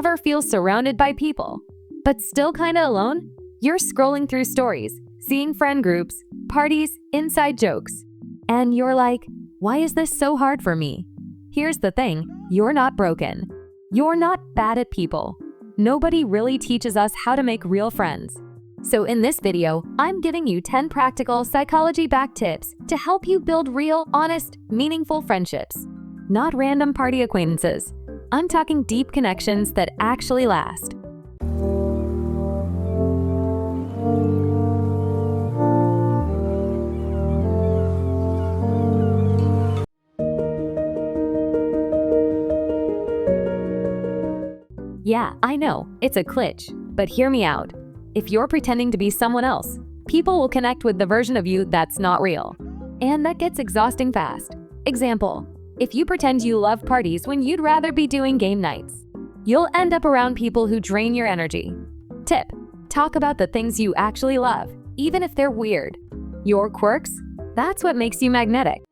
Ever feel surrounded by people, but still kinda alone? You're scrolling through stories, seeing friend groups, parties, inside jokes, and you're like, why is this so hard for me? Here's the thing, you're not broken. You're not bad at people. Nobody really teaches us how to make real friends. So in this video, I'm giving you 10 practical psychology-backed tips to help you build real, honest, meaningful friendships. Not random party acquaintances. I'm talking deep connections that actually last. Yeah, I know, it's a glitch, but hear me out. If you're pretending to be someone else, people will connect with the version of you that's not real. And that gets exhausting fast. Example, if you pretend you love parties when you'd rather be doing game nights, you'll end up around people who drain your energy. Tip, talk about the things you actually love, even if they're weird. Your quirks? That's what makes you magnetic.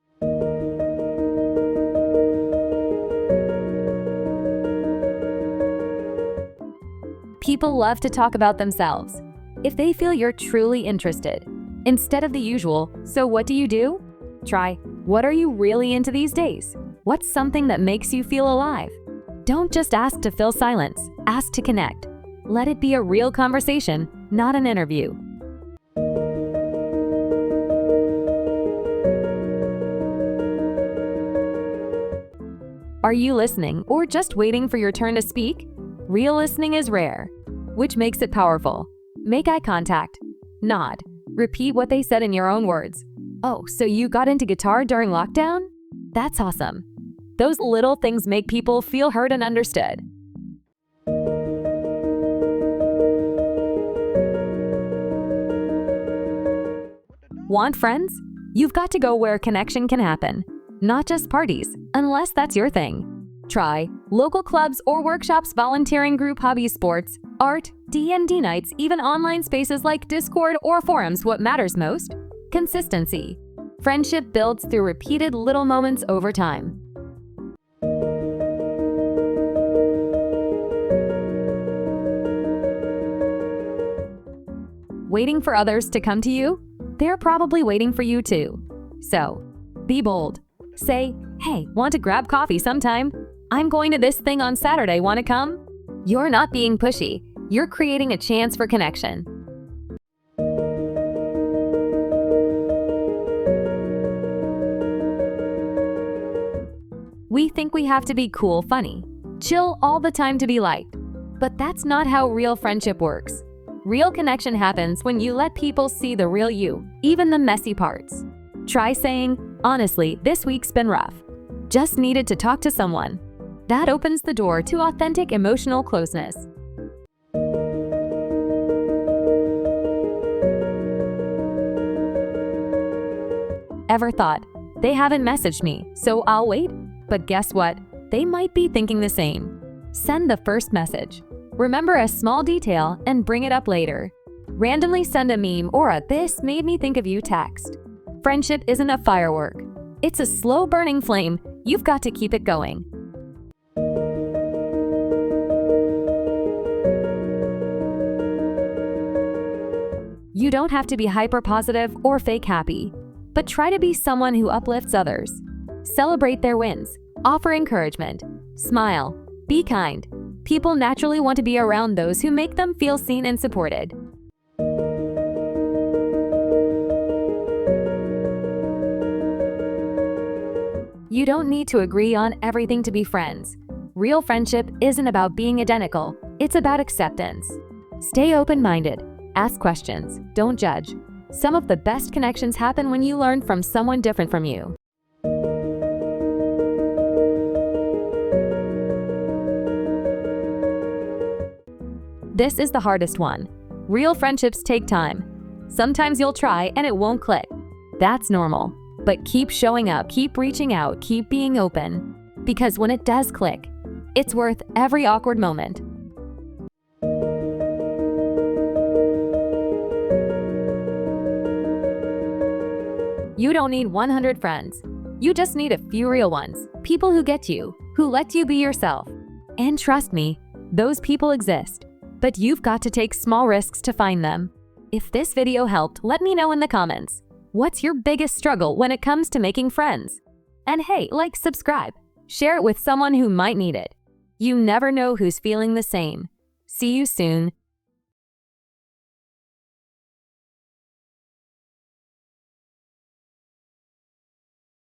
People love to talk about themselves if they feel you're truly interested, instead of the usual, so what do? Try, what are you really into these days? What's something that makes you feel alive? Don't just ask to fill silence, ask to connect. Let it be a real conversation, not an interview. Are you listening or just waiting for your turn to speak? Real listening is rare, which makes it powerful. Make eye contact. Nod. Repeat what they said in your own words. Oh, so you got into guitar during lockdown? That's awesome. Those little things make people feel heard and understood. Want friends? You've got to go where a connection can happen, not just parties, unless that's your thing. Try local clubs or workshops, volunteering group hobbies, sports, art, D&D nights, even online spaces like Discord or forums. What matters most? Consistency. Friendship builds through repeated little moments over time. Waiting for others to come to you? They're probably waiting for you too. So, be bold. Say, hey, want to grab coffee sometime? I'm going to this thing on Saturday, want to come? You're not being pushy. You're creating a chance for connection. We think we have to be cool, funny, chill all the time to be liked. But that's not how real friendship works. Real connection happens when you let people see the real you, even the messy parts. Try saying, honestly, this week's been rough. Just needed to talk to someone. That opens the door to authentic emotional closeness. Ever thought, they haven't messaged me, so I'll wait? But guess what? They might be thinking the same. Send the first message. Remember a small detail and bring it up later. Randomly send a meme or a "this made me think of you" text. Friendship isn't a firework. It's a slow-burning flame. You've got to keep it going. You don't have to be hyper-positive or fake happy, but try to be someone who uplifts others. Celebrate their wins, offer encouragement, smile, be kind. People naturally want to be around those who make them feel seen and supported. You don't need to agree on everything to be friends. Real friendship isn't about being identical, it's about acceptance. Stay open-minded. Ask questions, don't judge. Some of the best connections happen when you learn from someone different from you. This is the hardest one. Real friendships take time. Sometimes you'll try and it won't click. That's normal. But keep showing up, keep reaching out, keep being open. Because when it does click, it's worth every awkward moment. You don't need 100 friends. You just need a few real ones. People who get you, who let you be yourself. And trust me, Those people exist, but you've got to take small risks to find them. If this video helped, let me know in the comments. What's your biggest struggle when it comes to making friends? And hey, like, subscribe. Share it with someone who might need it. You never know who's feeling the same. See you soon.